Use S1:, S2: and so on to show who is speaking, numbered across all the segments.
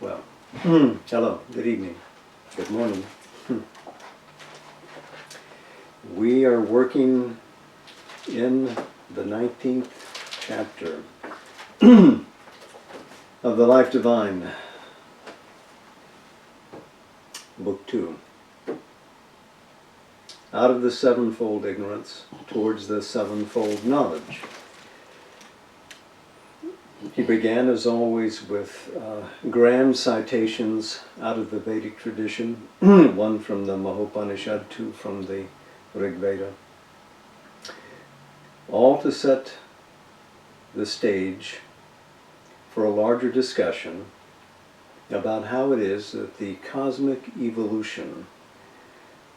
S1: Well, hello, good evening, good morning. We are working in the 19th chapter of the Life Divine, Book 2. Out of the sevenfold ignorance towards the sevenfold knowledge. He began, as always, with grand citations out of the Vedic tradition, one from the Mahopanishad, two from the Rig Veda, all to set the stage for a larger discussion about how it is that the cosmic evolution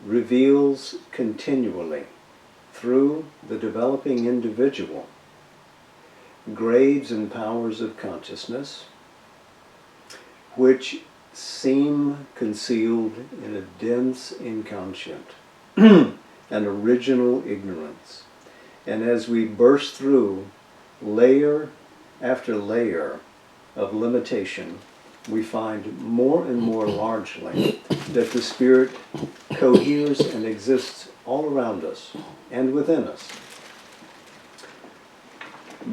S1: reveals continually through the developing individual grades and powers of consciousness which seem concealed in a dense inconscient an original ignorance. And as we burst through layer after layer of limitation, we find more and more largely that the Spirit coheres and exists all around us and within us.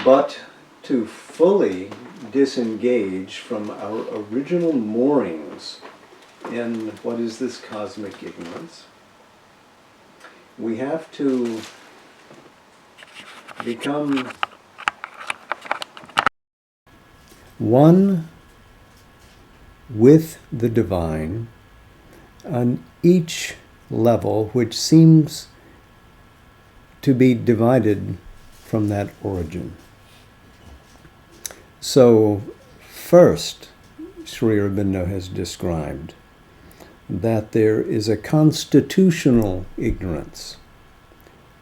S1: But to fully disengage from our original moorings in what is this cosmic ignorance, we have to become one with the divine on each level which seems to be divided from that origin. So first, Sri Aurobindo has described that there is a constitutional ignorance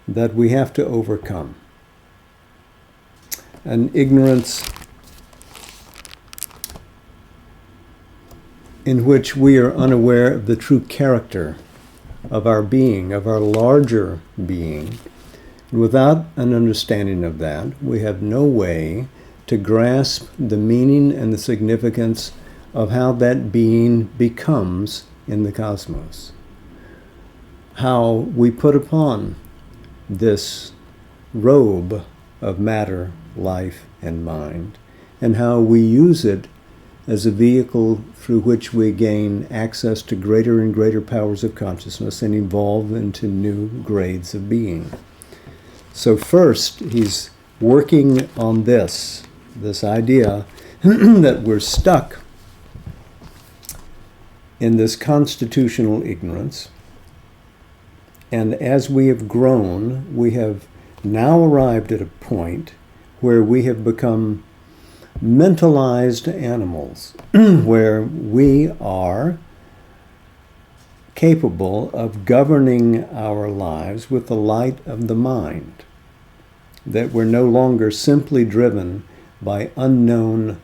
S1: that we have to overcome. An ignorance in which we are unaware of the true character of our being, of our larger being. And without an understanding of that, we have no way to grasp the meaning and the significance of how that being becomes in the cosmos. How we put upon this robe of matter, life, and mind, and how we use it as a vehicle through which we gain access to greater and greater powers of consciousness and evolve into new grades of being. So first, he's working on this idea that we're stuck in this constitutional ignorance. And as we have grown, we have now arrived at a point where we have become mentalized animals, where we are capable of governing our lives with the light of the mind, that we're no longer simply driven by unknown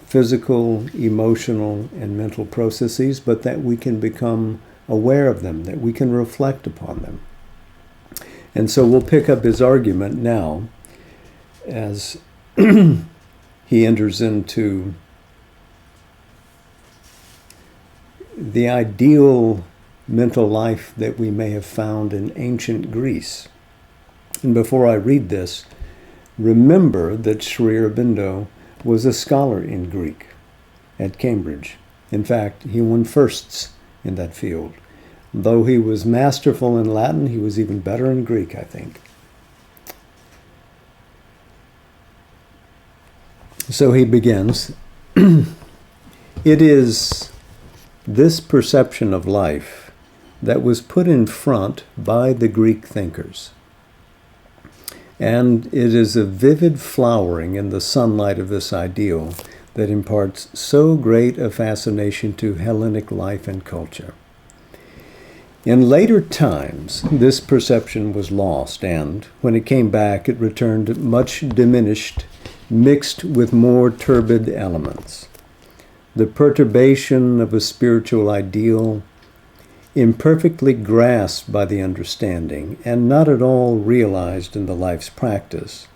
S1: physical, emotional, and mental processes, but that we can become aware of them, that we can reflect upon them. And so we'll pick up his argument now as he enters into the ideal mental life that we may have found in ancient Greece. And before I read this, remember that Sri Aurobindo was a scholar in Greek at Cambridge. In fact, he won firsts in that field. Though he was masterful in Latin, he was even better in Greek, I think. So he begins, it is this perception of life that was put in front by the Greek thinkers. And it is a vivid flowering in the sunlight of this ideal that imparts so great a fascination to Hellenic life and culture. In later times, this perception was lost, and when it came back, it returned much diminished, mixed with more turbid elements. The perturbation of a spiritual ideal, imperfectly grasped by the understanding and not at all realized in the life's practice,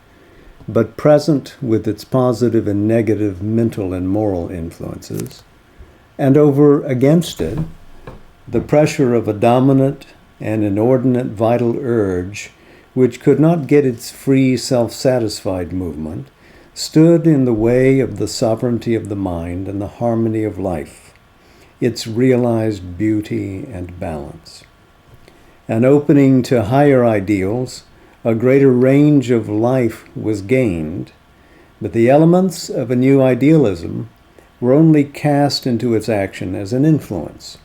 S1: but present with its positive and negative mental and moral influences, and over against it, the pressure of a dominant and inordinate vital urge, which could not get its free, self-satisfied movement, stood in the way of the sovereignty of the mind and the harmony of life, its realized beauty and balance. An opening to higher ideals, a greater range of life was gained, but the elements of a new idealism were only cast into its action as an influence,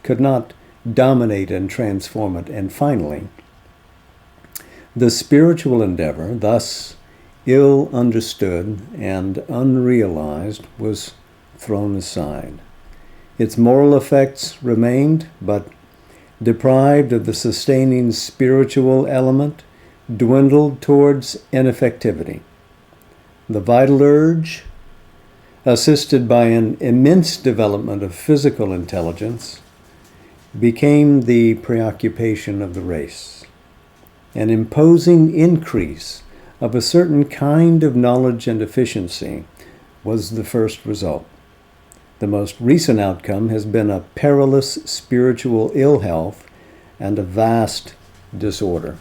S1: could not dominate and transform it. And finally, the spiritual endeavor, thus ill understood and unrealized, was thrown aside. Its moral effects remained, but deprived of the sustaining spiritual element, dwindled towards ineffectivity. The vital urge, assisted by an immense development of physical intelligence, became the preoccupation of the race. An imposing increase of a certain kind of knowledge and efficiency was the first result. The most recent outcome has been a perilous spiritual ill health and a vast disorder.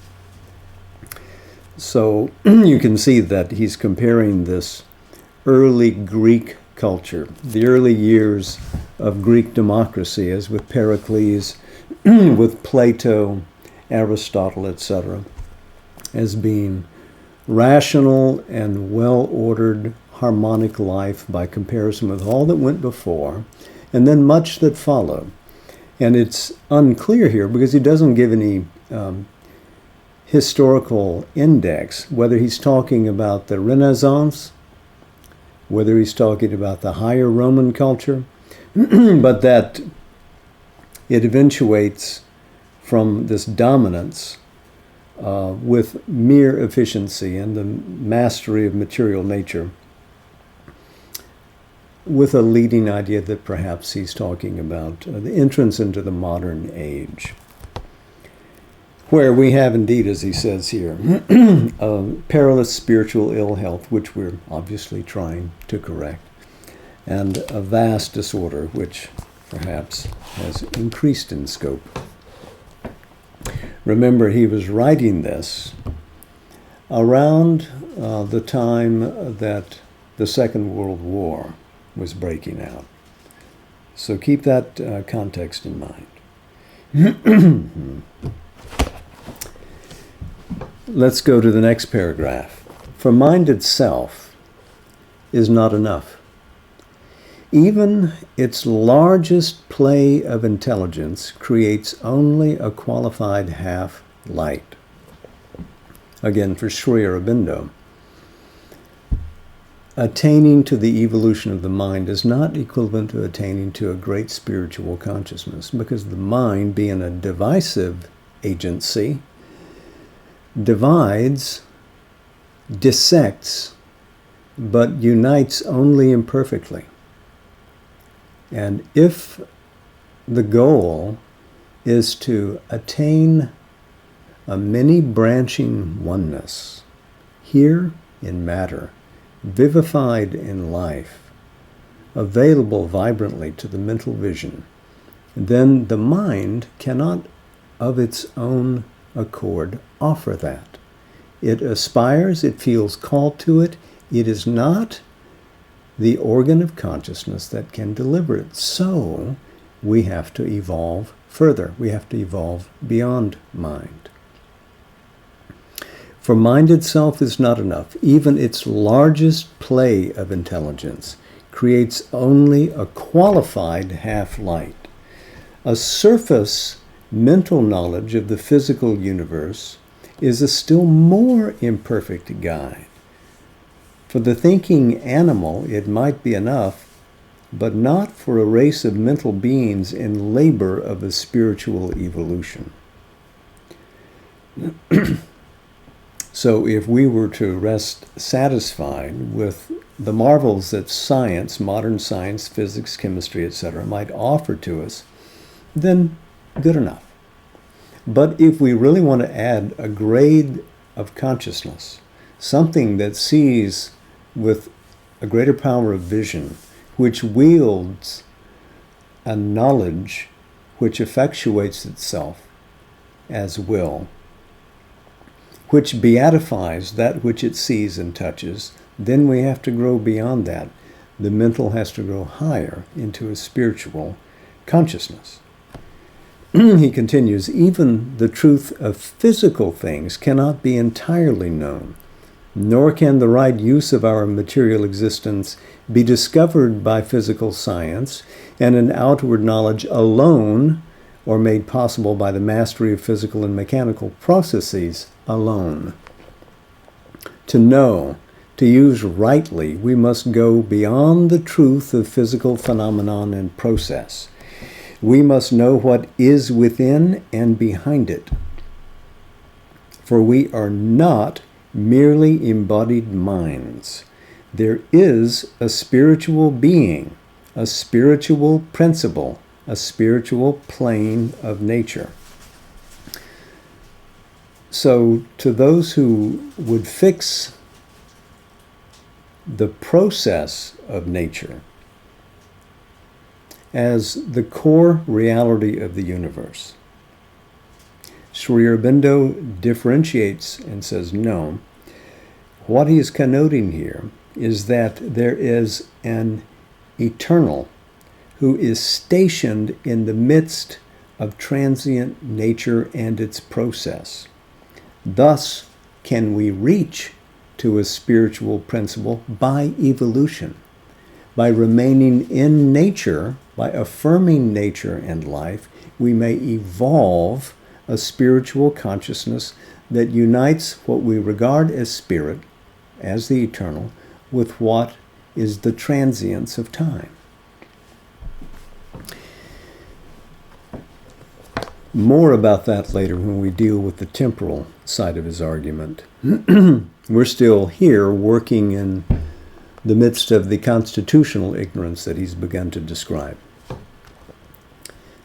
S1: So you can see that he's comparing this early Greek culture, the early years of Greek democracy, as with Pericles, with Plato, Aristotle, etc., as being rational and well-ordered harmonic life by comparison with all that went before, and then much that followed. And it's unclear here because he doesn't give any historical index, whether he's talking about the Renaissance, whether he's talking about the higher Roman culture, but that it eventuates from this dominance with mere efficiency and the mastery of material nature, with a leading idea that perhaps he's talking about the entrance into the modern age, where we have indeed, as he says here, perilous spiritual ill health, which we're obviously trying to correct, and a vast disorder, which perhaps has increased in scope. Remember, he was writing this around the time that the Second World War was breaking out. So keep that context in mind. Let's go to the next paragraph. For mind itself is not enough. Even its largest play of intelligence creates only a qualified half-light. Again, for Sri Aurobindo, attaining to the evolution of the mind is not equivalent to attaining to a great spiritual consciousness, because the mind, being a divisive agency, divides, dissects, but unites only imperfectly. And if the goal is to attain a many-branching oneness, here in matter, vivified in life, available vibrantly to the mental vision, then the mind cannot of its own accord offer that. It aspires, it feels called to it. It is not the organ of consciousness that can deliver it. So we have to evolve further. We have to evolve beyond mind. For mind itself is not enough. Even its largest play of intelligence creates only a qualified half-light. A surface mental knowledge of the physical universe is a still more imperfect guide. For the thinking animal, it might be enough, but not for a race of mental beings in labor of a spiritual evolution. So if we were to rest satisfied with the marvels that science, modern science, physics, chemistry, etc., might offer to us, then good enough. But if we really want to add a grade of consciousness, something that sees with a greater power of vision, which wields a knowledge which effectuates itself as will, which beatifies that which it sees and touches, then we have to grow beyond that. The mental has to grow higher into a spiritual consciousness. He continues, even the truth of physical things cannot be entirely known, nor can the right use of our material existence be discovered by physical science and an outward knowledge alone, or made possible by the mastery of physical and mechanical processes alone. To know, to use rightly, we must go beyond the truth of physical phenomenon and process. We must know what is within and behind it. For we are not merely embodied minds. There is a spiritual being, a spiritual principle, a spiritual plane of nature. So, to those who would fix the process of nature as the core reality of the universe, Sri Aurobindo differentiates and says, no, what he is connoting here is that there is an eternal who is stationed in the midst of transient nature and its process. Thus can we reach to a spiritual principle by evolution, by remaining in nature, by affirming nature and life. We may evolve a spiritual consciousness that unites what we regard as spirit, as the eternal, with what is the transience of time. More about that later when we deal with the temporal side of his argument. We're still here working in the midst of the constitutional ignorance that he's begun to describe.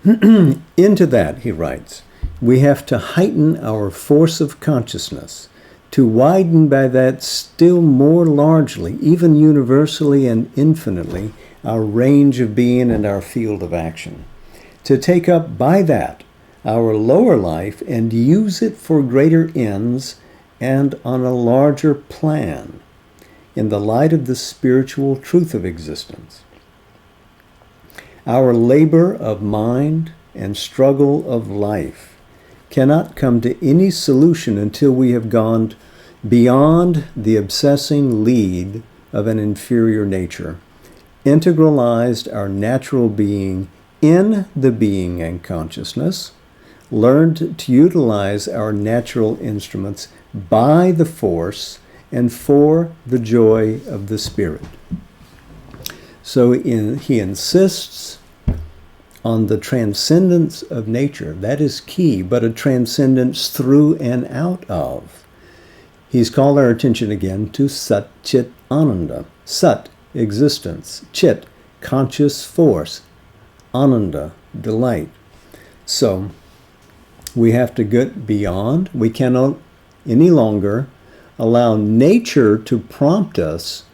S1: Into that, he writes, we have to heighten our force of consciousness, to widen by that still more largely, even universally and infinitely, our range of being and our field of action. To take up by that our lower life and use it for greater ends and on a larger plan, in the light of the spiritual truth of existence. Our labor of mind and struggle of life cannot come to any solution until we have gone beyond the obsessing lead of an inferior nature, integralized our natural being in the being and consciousness, learned to utilize our natural instruments by the force and for the joy of the Spirit. So he insists on the transcendence of nature. That is key, but a transcendence through and out of. He's called our attention again to Sat Chit Ananda. Sat, existence. Chit, conscious force. Ananda, delight. So we have to get beyond. We cannot any longer allow nature to prompt us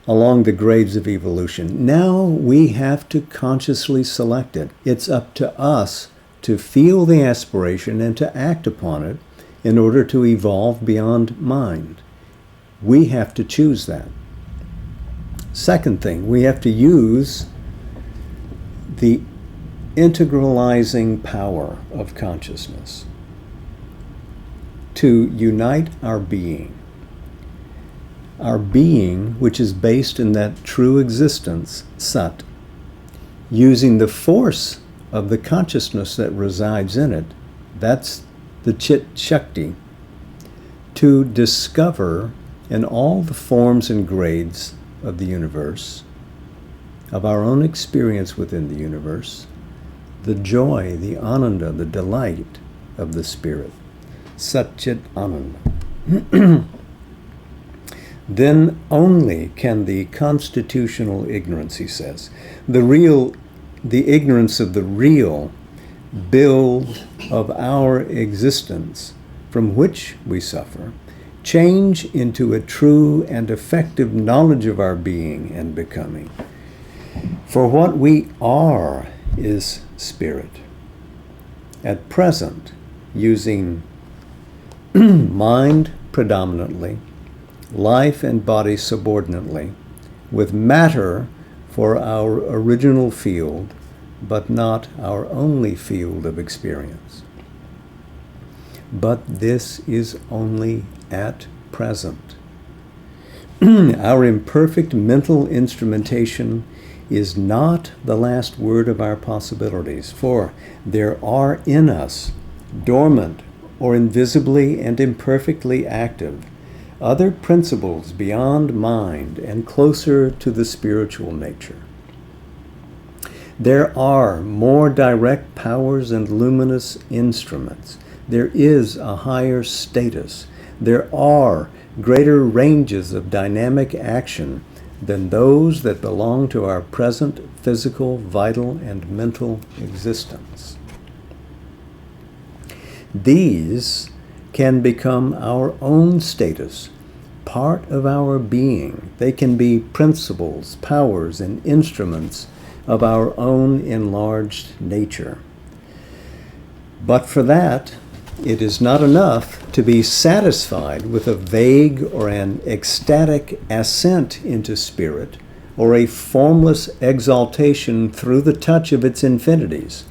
S1: along the grades of evolution. Now we have to consciously select it. It's up to us to feel the aspiration and to act upon it in order to evolve beyond mind. We have to choose that. Second thing, we have to use the integralizing power of consciousness to unite our being. Our being, which is based in that true existence, Sat, using the force of the consciousness that resides in it, that's the Chit Shakti, to discover in all the forms and grades of the universe, of our own experience within the universe, the joy, the ananda, the delight of the Spirit. Sat Chit Ananda. Then only can the constitutional ignorance, he says, the ignorance of the real build of our existence from which we suffer, change into a true and effective knowledge of our being and becoming. For what we are is spirit. At present, using mind predominantly, life and body subordinately, with matter for our original field, but not our only field of experience. But this is only at present. Our imperfect mental instrumentation is not the last word of our possibilities, for there are in us, dormant or invisibly and imperfectly active, other principles beyond mind and closer to the spiritual nature. There are more direct powers and luminous instruments. There is a higher status. There are greater ranges of dynamic action than those that belong to our present physical, vital, and mental existence. These can become our own status, part of our being. They can be principles, powers, and instruments of our own enlarged nature. But for that, it is not enough to be satisfied with a vague or an ecstatic ascent into spirit, or a formless exaltation through the touch of its infinities.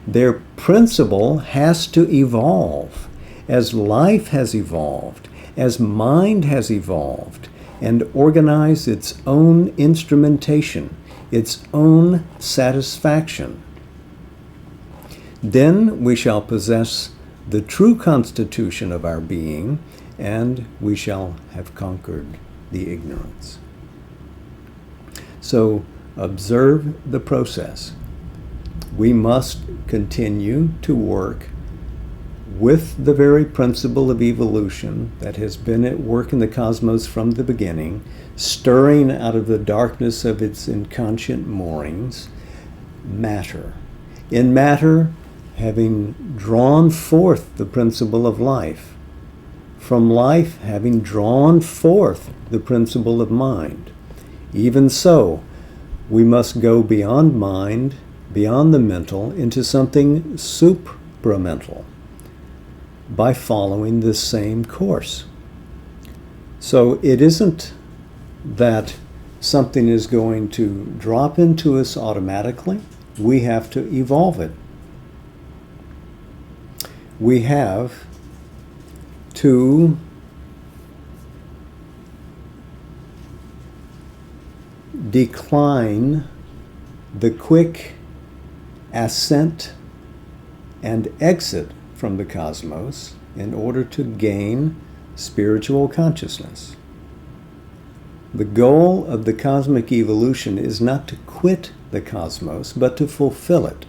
S1: Their principle has to evolve as life has evolved, as mind has evolved, and organize its own instrumentation, its own satisfaction. Then we shall possess the true constitution of our being, and we shall have conquered the ignorance. So observe the process. We must continue to work with the very principle of evolution that has been at work in the cosmos from the beginning, stirring out of the darkness of its inconscient moorings, matter. In matter, having drawn forth the principle of life. From life, having drawn forth the principle of mind. Even so, we must go beyond mind, beyond the mental, into something supramental by following this same course. So it isn't that something is going to drop into us automatically. We have to evolve it. We have to decline the quick ascent and exit from the cosmos in order to gain spiritual consciousness. The goal of the cosmic evolution is not to quit the cosmos, but to fulfill it.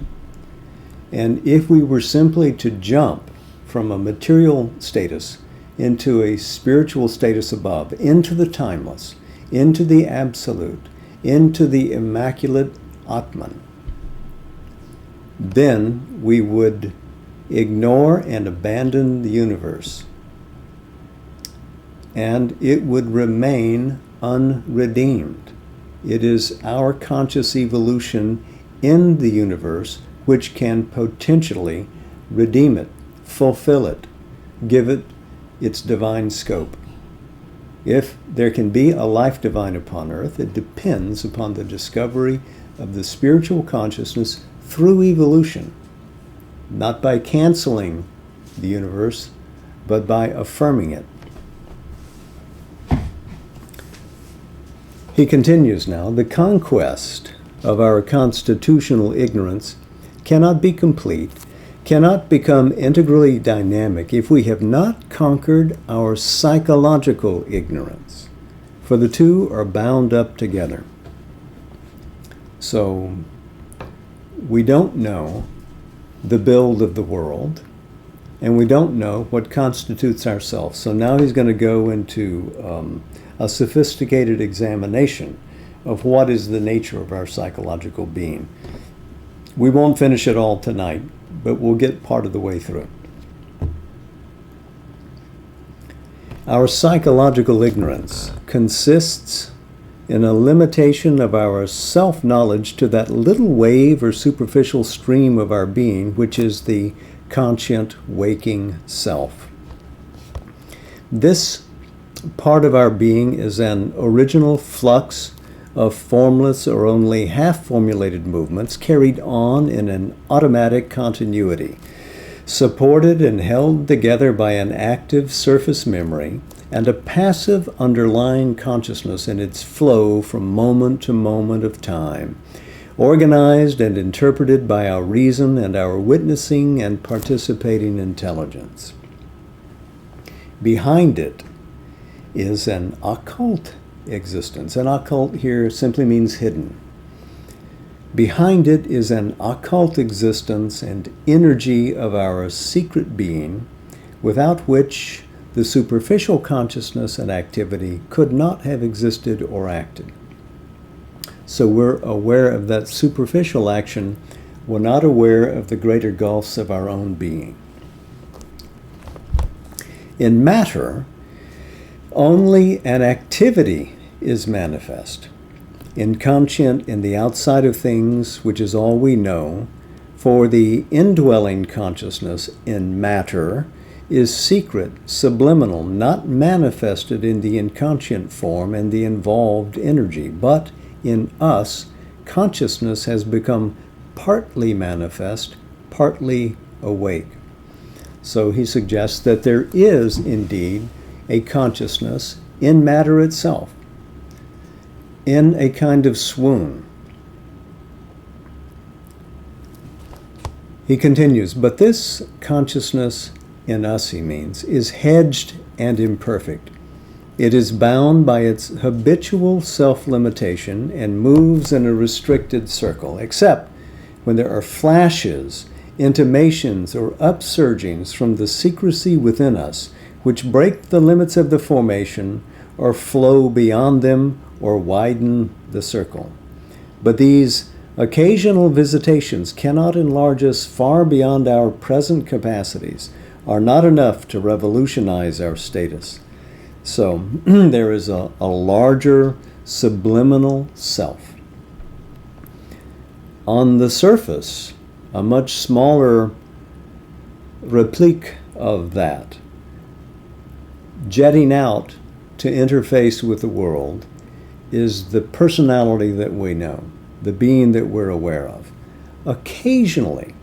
S1: And if we were simply to jump from a material status into a spiritual status above, into the timeless, into the absolute, into the immaculate Atman, then we would ignore and abandon the universe, and it would remain unredeemed. It is our conscious evolution in the universe which can potentially redeem it, fulfill it, give it its divine scope. If there can be a life divine upon earth, it depends upon the discovery of the spiritual consciousness through evolution, not by canceling the universe, but by affirming it. He continues now, the conquest of our constitutional ignorance cannot be complete, cannot become integrally dynamic if we have not conquered our psychological ignorance, for the two are bound up together. So we don't know the build of the world, and we don't know what constitutes ourselves. So now he's going to go into a sophisticated examination of what is the nature of our psychological being. We won't finish it all tonight, but we'll get part of the way through. Our psychological ignorance consists in a limitation of our self-knowledge to that little wave or superficial stream of our being, which is the conscient waking self. This part of our being is an original flux of formless or only half-formulated movements carried on in an automatic continuity, supported and held together by an active surface memory and a passive underlying consciousness in its flow from moment to moment of time, organized and interpreted by our reason and our witnessing and participating intelligence. Behind it is an occult existence. An occult here simply means hidden. Behind it is an occult existence and energy of our secret being, without which the superficial consciousness and activity could not have existed or acted. So we're aware of that superficial action. We're not aware of the greater gulfs of our own being. In matter, only an activity is manifest. Inconscient in the outside of things, which is all we know, for the indwelling consciousness in matter is secret, subliminal, not manifested in the inconscient form and the involved energy, but in us, consciousness has become partly manifest, partly awake. So he suggests that there is indeed a consciousness in matter itself, in a kind of swoon. He continues, but this consciousness in us, he means, is hedged and imperfect. It is bound by its habitual self-limitation and moves in a restricted circle, except when there are flashes, intimations, or upsurgings from the secrecy within us, which break the limits of the formation, or flow beyond them, or widen the circle. But these occasional visitations cannot enlarge us far beyond our present capacities, are not enough to revolutionize our status. So there is a larger subliminal self. On the surface, a much smaller replique of that, jetting out to interface with the world, is the personality that we know, the being that we're aware of. Occasionally,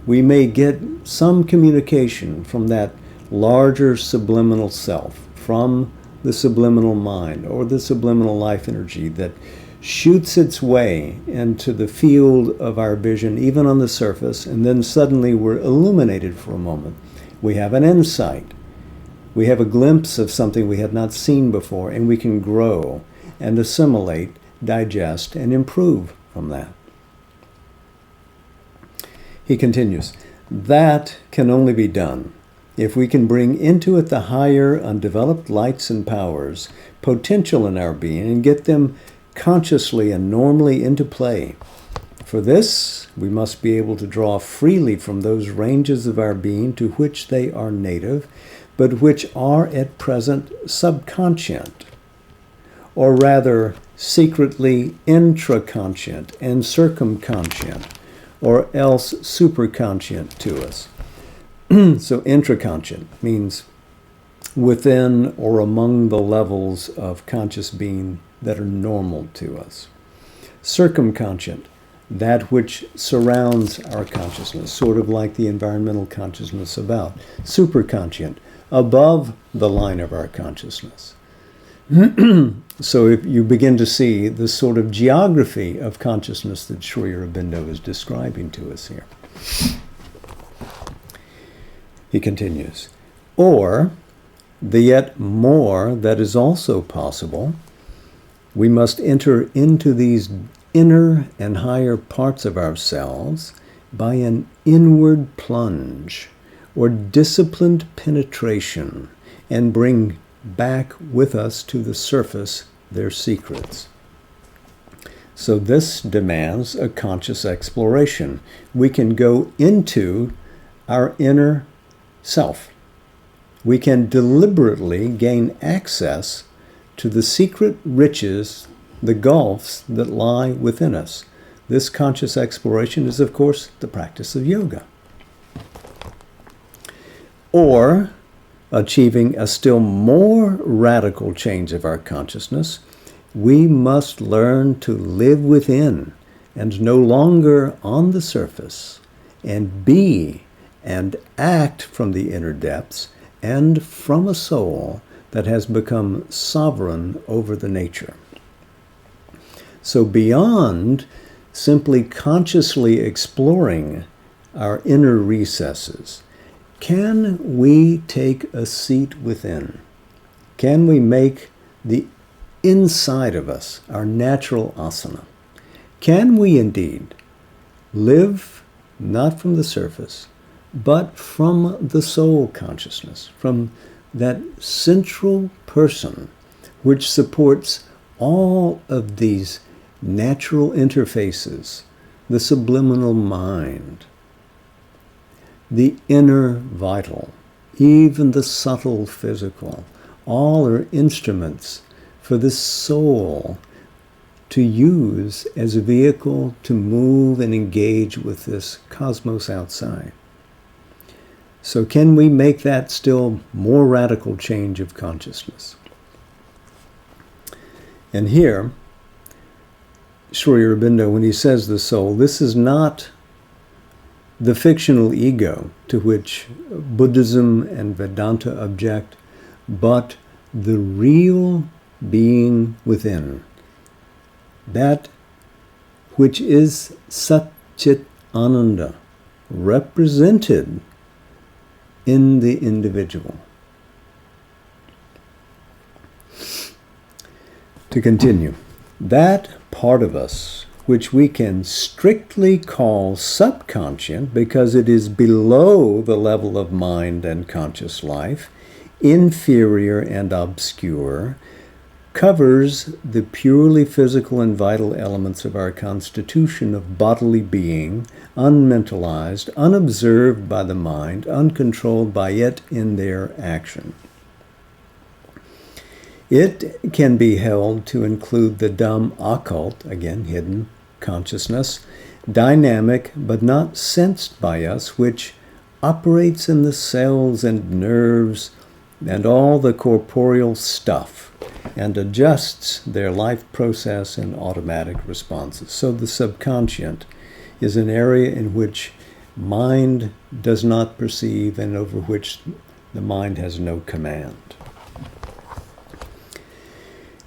S1: we may get some communication from that larger subliminal self, from the subliminal mind or the subliminal life energy that shoots its way into the field of our vision, even on the surface, and then suddenly we're illuminated for a moment. We have an insight. We have a glimpse of something we had not seen before, and we can grow and assimilate, digest, and improve from that. He continues, that can only be done if we can bring into it the higher, undeveloped lights and powers, potential in our being, and get them consciously and normally into play. For this, we must be able to draw freely from those ranges of our being to which they are native, but which are at present subconscient, or rather secretly intraconscient and circumconscient, or else superconscient to us. So intraconscient means within or among the levels of conscious being that are normal to us. Circumconscient, that which surrounds our consciousness, sort of like the environmental consciousness about. Superconscient, above the line of our consciousness. So if you begin to see the sort of geography of consciousness that Sri Aurobindo is describing to us here. He continues, or the yet more that is also possible, we must enter into these inner and higher parts of ourselves by an inward plunge or disciplined penetration and bring back with us to the surface their secrets. So this demands a conscious exploration. We can go into our inner self, we can deliberately gain access to the secret riches, the gulfs that lie within us. This conscious exploration is, of course, the practice of yoga. Or achieving a still more radical change of our consciousness, we must learn to live within and no longer on the surface, and be and act from the inner depths and from a soul that has become sovereign over the nature. So beyond simply consciously exploring our inner recesses, can we take a seat within? Can we make the inside of us our natural asana? Can we indeed live not from the surface, but from the soul consciousness, from that central person which supports all of these natural interfaces, the subliminal mind, the inner vital, even the subtle physical, all are instruments for the soul to use as a vehicle to move and engage with this cosmos outside. So can we make that still more radical change of consciousness? And here, Sri Aurobindo, when he says the soul, this is not the fictional ego to which Buddhism and Vedanta object, but the real being within, that which is Sat Chit Ananda, represented in the individual. To continue, that part of us which we can strictly call subconscient because it is below the level of mind and conscious life, inferior and obscure, covers the purely physical and vital elements of our constitution of bodily being, unmentalized, unobserved by the mind, uncontrolled by it in their action. It can be held to include the dumb occult, again, hidden consciousness, dynamic but not sensed by us, which operates in the cells and nerves and all the corporeal stuff and adjusts their life process and automatic responses. So the subconscient is an area in which mind does not perceive and over which the mind has no command.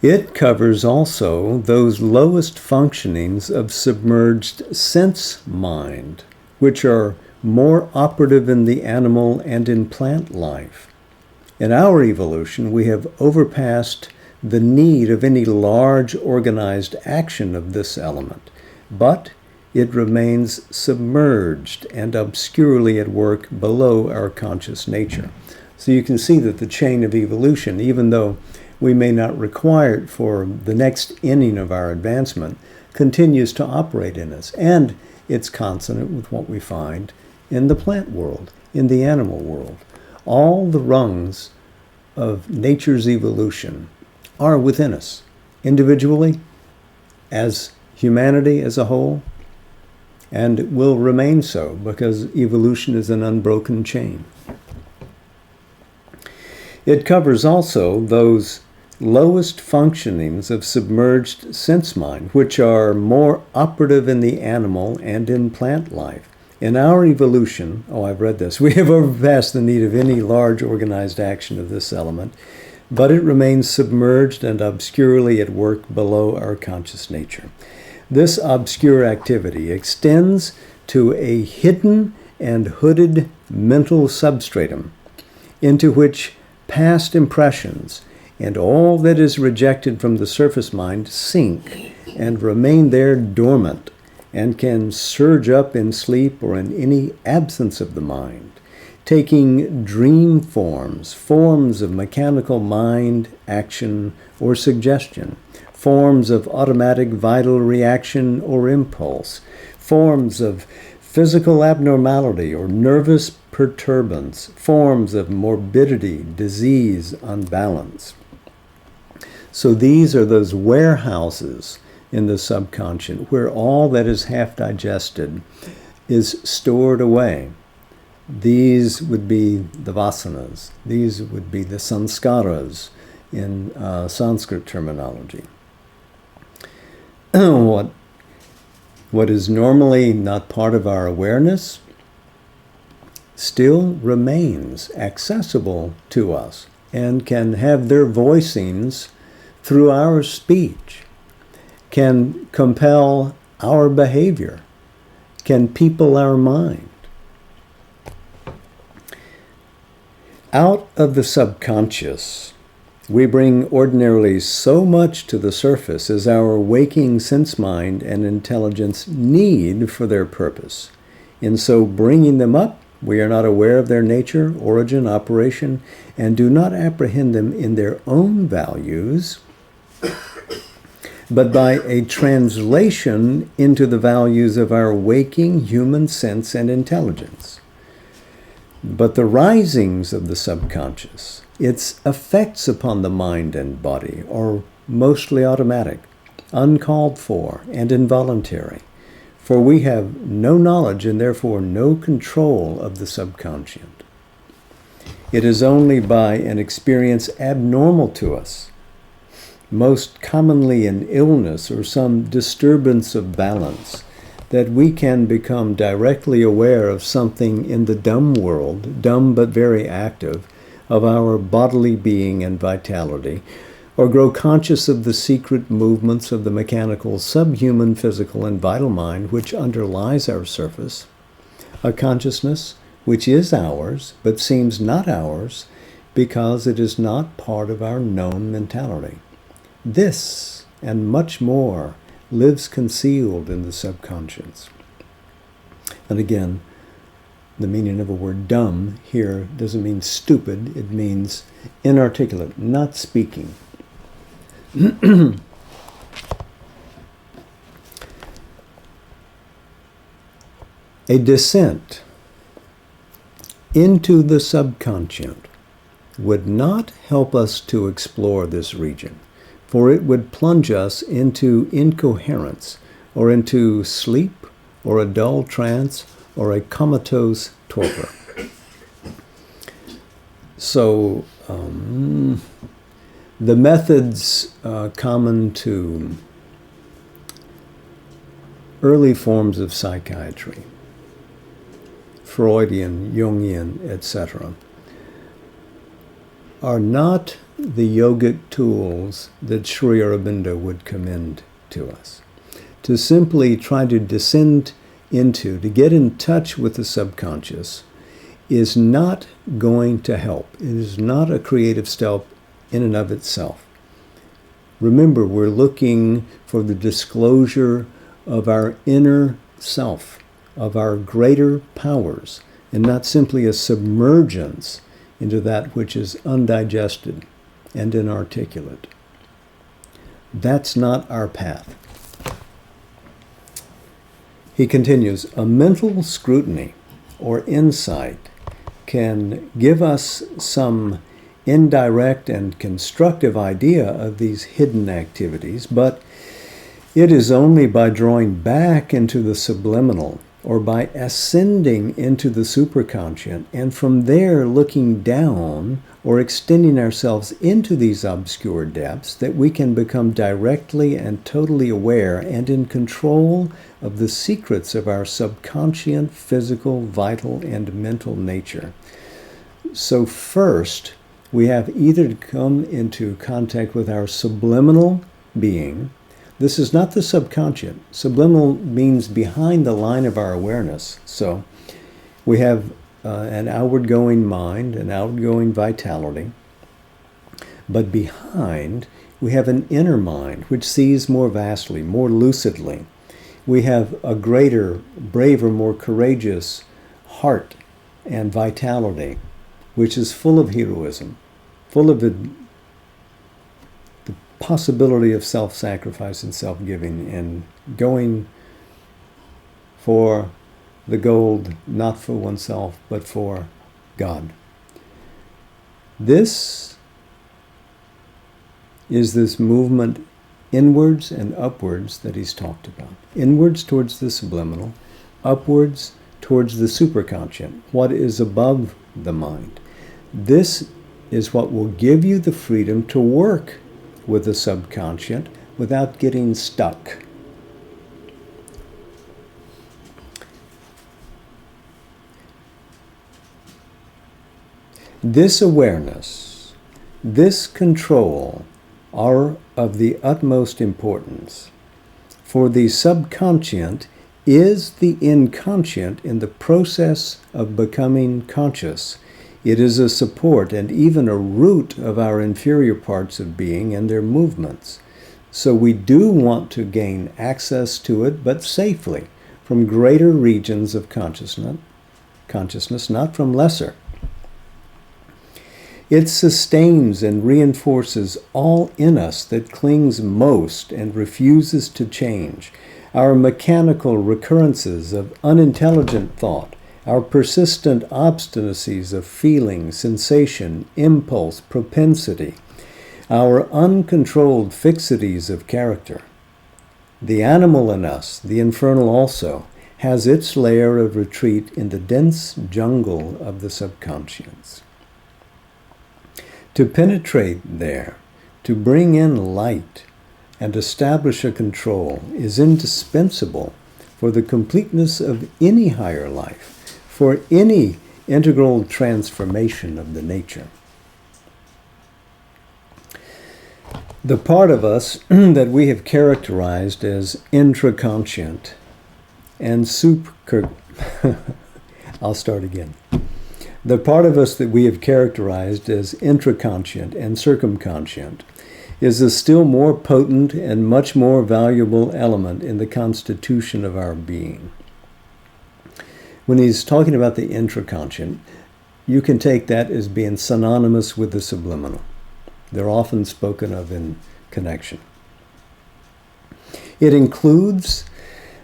S1: It covers also those lowest functionings of submerged sense mind, which are more operative in the animal and in plant life. In our evolution, we have overpassed the need of any large organized action of this element, but it remains submerged and obscurely at work below our conscious nature. So you can see that the chain of evolution, even though we may not require it for the next inning of our advancement, continues to operate in us. And it's consonant with what we find in the plant world, in the animal world. All the rungs of nature's evolution are within us, individually, as humanity as a whole, and will remain so because evolution is an unbroken chain. It covers also those lowest functionings of submerged sense mind, which are more operative in the animal and in plant life. In our evolution, I've read this, we have overpassed the need of any large organized action of this element, but it remains submerged and obscurely at work below our conscious nature. This obscure activity extends to a hidden and hooded mental substratum into which past impressions and all that is rejected from the surface mind sink and remain there dormant and can surge up in sleep or in any absence of the mind, taking dream forms, forms of mechanical mind action or suggestion, forms of automatic vital reaction or impulse, forms of physical abnormality or nervous perturbance, forms of morbidity, disease, unbalance. So these are those warehouses in the subconscious where all that is half digested is stored away. These would be the vasanas. These would be the sanskaras in Sanskrit terminology. What is normally not part of our awareness still remains accessible to us and can have their voicings through our speech, can compel our behavior, can people our mind. Out of the subconscious, we bring ordinarily so much to the surface as our waking sense mind and intelligence need for their purpose. In so bringing them up, we are not aware of their nature, origin, operation, and do not apprehend them in their own values, but by a translation into the values of our waking human sense and intelligence. But the risings of the subconscious, its effects upon the mind and body, are mostly automatic, uncalled for, and involuntary, for we have no knowledge and therefore no control of the subconscious. It is only by an experience abnormal to us, most commonly an illness or some disturbance of balance, that we can become directly aware of something in the dumb world, dumb but very active, of our bodily being and vitality, or grow conscious of the secret movements of the mechanical, subhuman, physical, and vital mind which underlies our surface, a consciousness which is ours but seems not ours because it is not part of our known mentality. This, and much more, lives concealed in the subconscious. And again, the meaning of a word dumb here doesn't mean stupid, it means inarticulate, not speaking. A descent into the subconscious would not help us to explore this region, for it would plunge us into incoherence, or into sleep, or a dull trance, or a comatose torpor. So, the methods common to early forms of psychiatry, Freudian, Jungian, etc., are not the yogic tools that Sri Aurobindo would commend to us. To simply try to descend into, to get in touch with the subconscious, is not going to help. It is not a creative step in and of itself. Remember, we're looking for the disclosure of our inner self, of our greater powers, and not simply a submergence into that which is undigested and inarticulate. That's not our path. He continues, a mental scrutiny or insight can give us some indirect and constructive idea of these hidden activities, but it is only by drawing back into the subliminal or by ascending into the superconscious and from there looking down or extending ourselves into these obscure depths that we can become directly and totally aware and in control of the secrets of our subconscious, physical, vital, and mental nature. So first, we have either to come into contact with our subliminal being. This is not the subconscious. Subliminal means behind the line of our awareness. So we have an outward-going mind, an outward-going vitality, but behind we have an inner mind which sees more vastly, more lucidly. We have a greater, braver, more courageous heart and vitality, which is full of heroism, full of the possibility of self-sacrifice and self-giving and going for the gold not for oneself, but for God. This is this movement inwards and upwards that he's talked about. Inwards towards the subliminal, upwards towards the superconscient, what is above the mind. This is what will give you the freedom to work with the subconscious without getting stuck. This awareness, this control are of the utmost importance. For the subconscient is the inconscient in the process of becoming conscious. It is a support and even a root of our inferior parts of being and their movements. So we do want to gain access to it, but safely, from greater regions of consciousness, not from lesser. It sustains and reinforces all in us that clings most and refuses to change. Our mechanical recurrences of unintelligent thought, our persistent obstinacies of feeling, sensation, impulse, propensity, our uncontrolled fixities of character. The animal in us, the infernal also, has its lair of retreat in the dense jungle of the subconscious. To penetrate there, to bring in light and establish a control is indispensable for the completeness of any higher life, for any integral transformation of the nature. The part of us that we have characterized as intraconscient and I'll start again. The part of us that we have characterized as intraconscient and circumconscient is a still more potent and much more valuable element in the constitution of our being. When he's talking about the intraconscient, you can take that as being synonymous with the subliminal. They're often spoken of in connection. It includes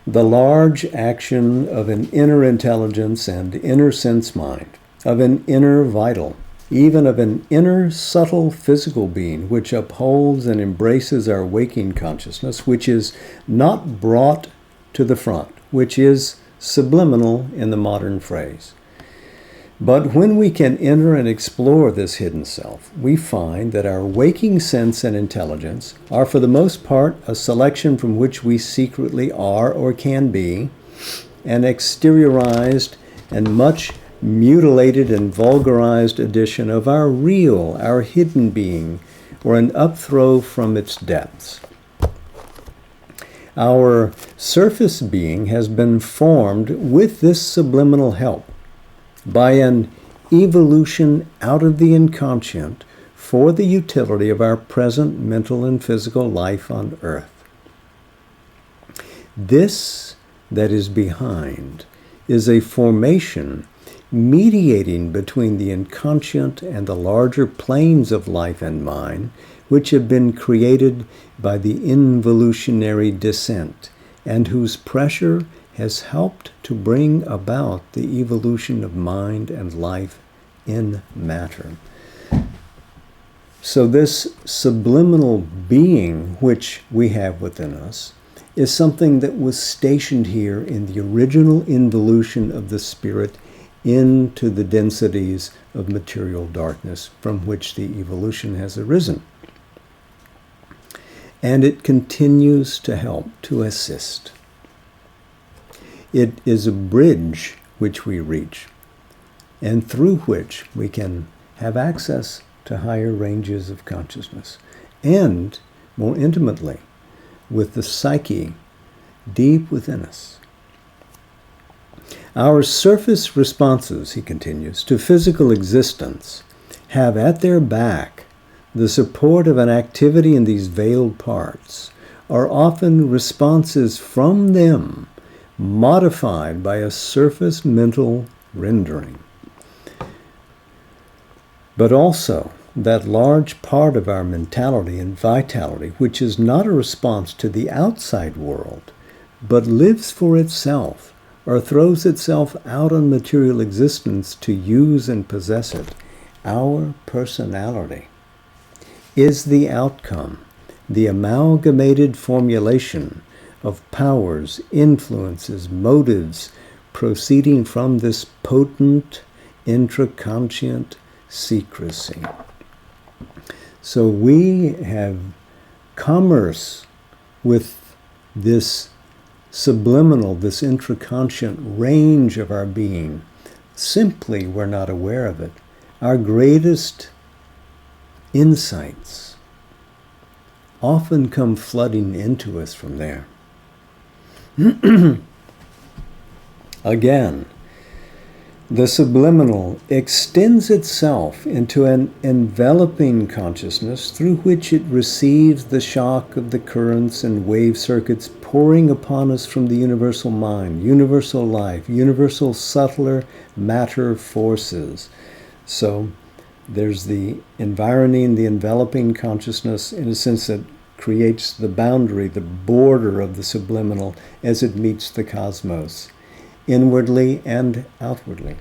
S1: the large action of an inner intelligence and inner sense mind, of an inner vital, even of an inner subtle physical being which upholds and embraces our waking consciousness, which is not brought to the front, which is subliminal in the modern phrase. But when we can enter and explore this hidden self, we find that our waking sense and intelligence are for the most part a selection from which we secretly are or can be, an exteriorized and much mutilated and vulgarized edition of our real, our hidden being, or an upthrow from its depths. Our surface being has been formed with this subliminal help by an evolution out of the inconscient for the utility of our present mental and physical life on earth. This that is behind is a formation mediating between the inconscient and the larger planes of life and mind, which have been created by the involutionary descent, and whose pressure has helped to bring about the evolution of mind and life in matter. So this subliminal being which we have within us is something that was stationed here in the original involution of the spirit into the densities of material darkness from which the evolution has arisen. And it continues to help, to assist. It is a bridge which we reach, and through which we can have access to higher ranges of consciousness, and more intimately with the psyche deep within us. Our surface responses, he continues, to physical existence have at their back the support of an activity in these veiled parts, are often responses from them modified by a surface mental rendering. But also that large part of our mentality and vitality, which is not a response to the outside world, but lives for itself, or throws itself out on material existence to use and possess it. Our personality is the outcome, the amalgamated formulation of powers, influences, motives proceeding from this potent intraconscient secrecy. So we have commerce with this subliminal, this intraconscient range of our being. Simply we're not aware of it. Our greatest insights often come flooding into us from there. Again, the subliminal extends itself into an enveloping consciousness through which it receives the shock of the currents and wave circuits pouring upon us from the universal mind, universal life, universal subtler matter forces. So there's the environing, the enveloping consciousness, in a sense that creates the boundary, the border of the subliminal as it meets the cosmos, inwardly and outwardly.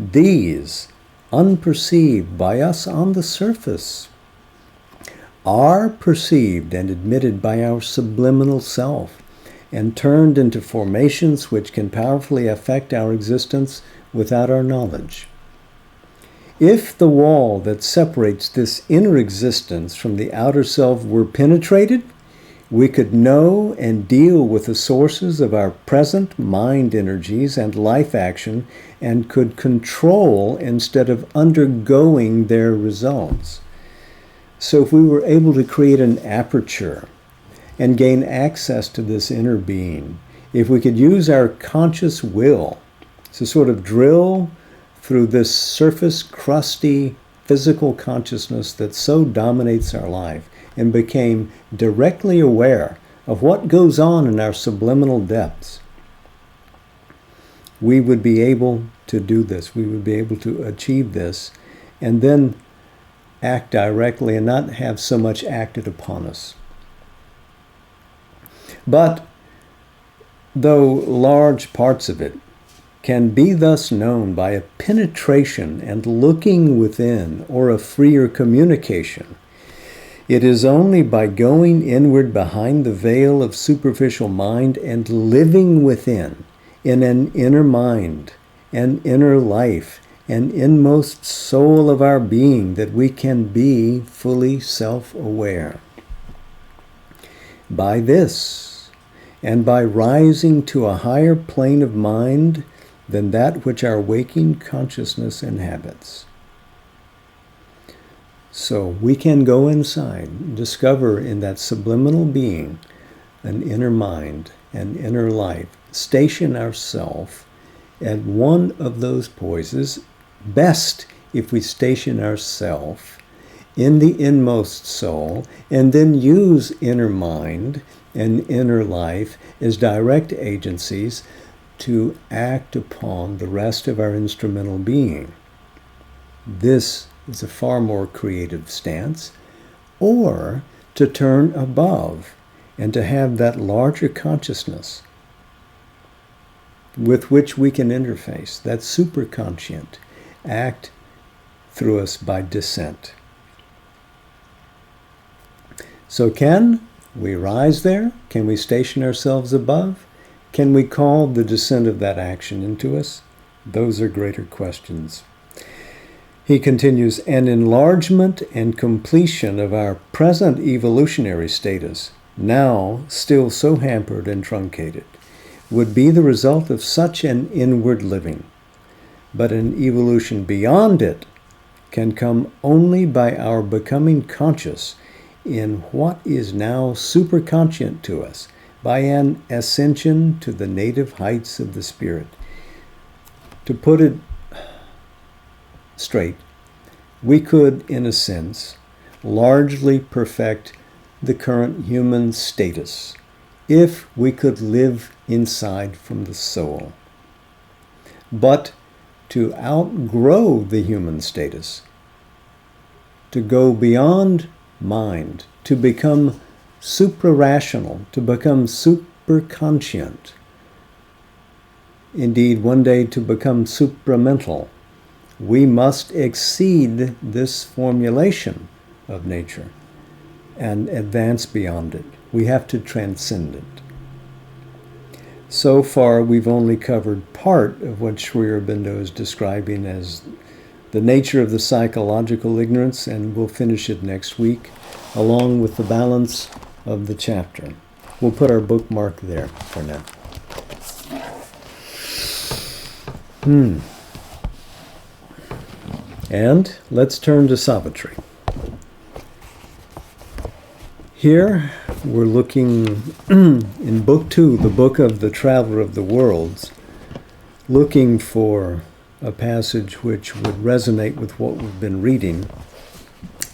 S1: These, unperceived by us on the surface, are perceived and admitted by our subliminal self and turned into formations which can powerfully affect our existence without our knowledge. If the wall that separates this inner existence from the outer self were penetrated, we could know and deal with the sources of our present mind energies and life action and could control instead of undergoing their results. So if we were able to create an aperture and gain access to this inner being, if we could use our conscious will to sort of drill through this surface crusty physical consciousness that so dominates our life and became directly aware of what goes on in our subliminal depths, we would be able to do this. We would be able to achieve this and then act directly and not have so much acted upon us. But though large parts of it can be thus known by a penetration and looking within or a freer communication, it is only by going inward behind the veil of superficial mind and living within, in an inner mind, an inner life, an inmost soul of our being, that we can be fully self-aware. By this, and by rising to a higher plane of mind than that which our waking consciousness inhabits. So we can go inside, discover in that subliminal being an inner mind, an inner life, station ourselves at one of those poises, best if we station ourselves in the inmost soul, and then use inner mind and inner life as direct agencies to act upon the rest of our instrumental being. This is a far more creative stance. Or to turn above and to have that larger consciousness with which we can interface, that superconscient, act through us by descent. So can we rise there? Can we station ourselves above? Can we call the descent of that action into us? Those are greater questions. He continues, an enlargement and completion of our present evolutionary status, now still so hampered and truncated, would be the result of such an inward living. But an evolution beyond it can come only by our becoming conscious in what is now superconscient to us, by an ascension to the native heights of the spirit. To put it straight, we could, in a sense, largely perfect the current human status if we could live inside from the soul. But to outgrow the human status, to go beyond mind, to become supra-rational, to become super-conscient, indeed one day to become supramental, we must exceed this formulation of nature and advance beyond it. We have to transcend it. So far, we've only covered part of what Sri Aurobindo is describing as the nature of the psychological ignorance, and we'll finish it next week, along with the balance of the chapter. We'll put our bookmark there for now. And let's turn to Savitri. Here we're looking in Book 2, the book of the Traveler of the Worlds, looking for a passage which would resonate with what we've been reading.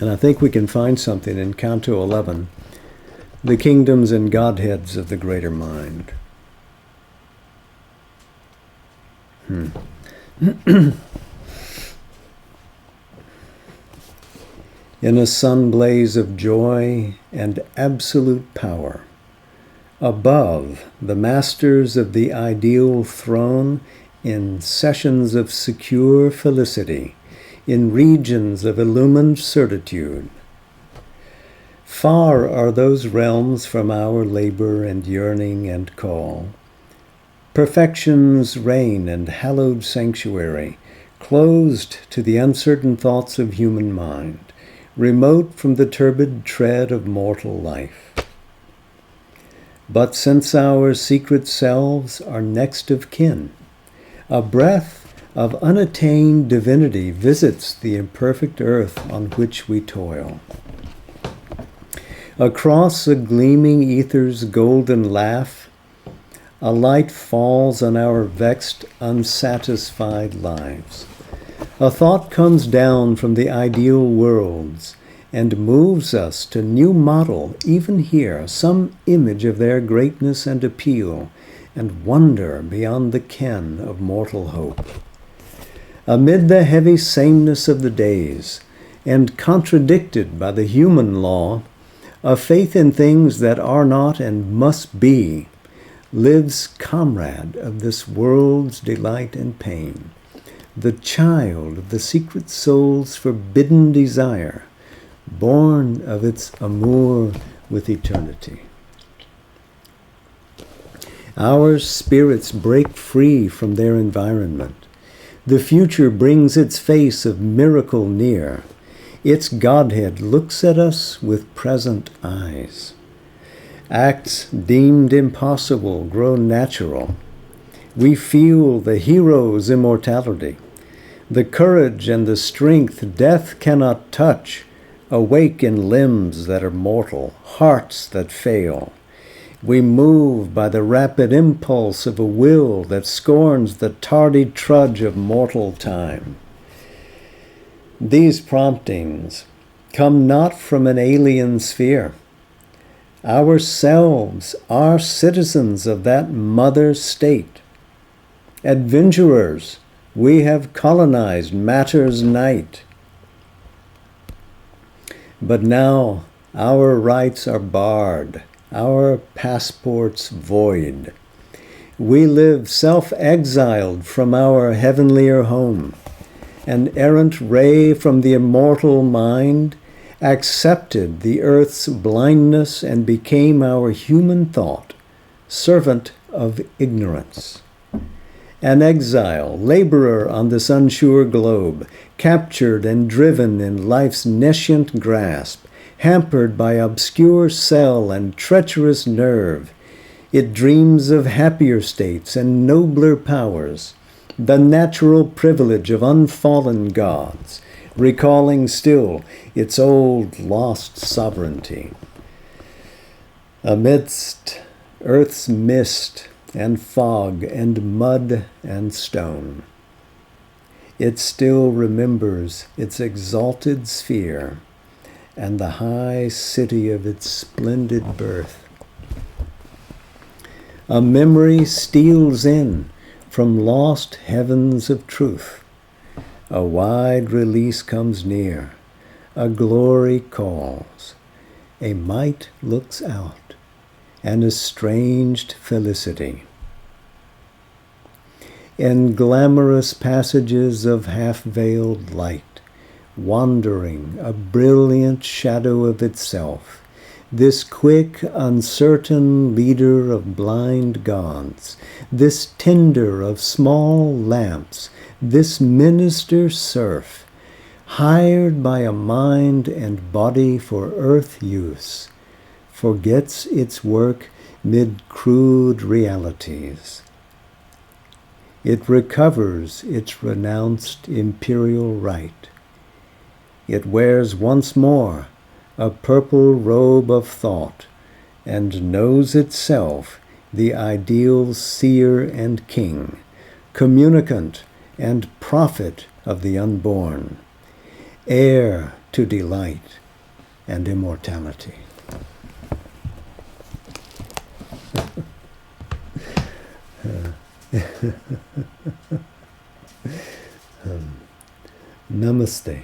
S1: And I think we can find something in Canto 11, the kingdoms and godheads of the greater mind. In a sun blaze of joy and absolute power, above the masters of the ideal throne, in sessions of secure felicity, in regions of illumined certitude. Far are those realms from our labor and yearning and call. Perfection's reign and hallowed sanctuary, closed to the uncertain thoughts of human mind, remote from the turbid tread of mortal life. But since our secret selves are next of kin, a breath of unattained divinity visits the imperfect earth on which we toil. Across a gleaming ether's golden laugh, a light falls on our vexed, unsatisfied lives. A thought comes down from the ideal worlds and moves us to new model, even here, some image of their greatness and appeal, and wonder beyond the ken of mortal hope. Amid the heavy sameness of the days, and contradicted by the human law, a faith in things that are not and must be, lives comrade of this world's delight and pain, the child of the secret soul's forbidden desire, born of its amour with eternity. Our spirits break free from their environment. The future brings its face of miracle near. Its Godhead looks at us with present eyes. Acts deemed impossible grow natural. We feel the hero's immortality. The courage and the strength death cannot touch awake in limbs that are mortal, hearts that fail. We move by the rapid impulse of a will that scorns the tardy trudge of mortal time. These promptings come not from an alien sphere. Ourselves are citizens of that mother state. Adventurers, we have colonized matter's night. But now our rights are barred, our passports void. We live self-exiled from our heavenlier home, an errant ray from the immortal mind, accepted the earth's blindness and became our human thought, servant of ignorance. An exile, laborer on this unsure globe, captured and driven in life's nescient grasp, hampered by obscure cell and treacherous nerve, it dreams of happier states and nobler powers, the natural privilege of unfallen gods, recalling still its old lost sovereignty. Amidst earth's mist and fog and mud and stone, it still remembers its exalted sphere and the high city of its splendid birth. A memory steals in from lost heavens of truth. A wide release comes near, a glory calls, a might looks out, an estranged felicity. in glamorous passages of half-veiled light, wandering, a brilliant shadow of itself, this quick, uncertain leader of blind gods, this tender of small lamps, this minister serf, hired by a mind and body for earth use, forgets its work mid crude realities. It recovers its renounced imperial right. It wears once more a purple robe of thought, and knows itself the ideal seer and king, communicant and prophet of the unborn, heir to delight and immortality. Namaste.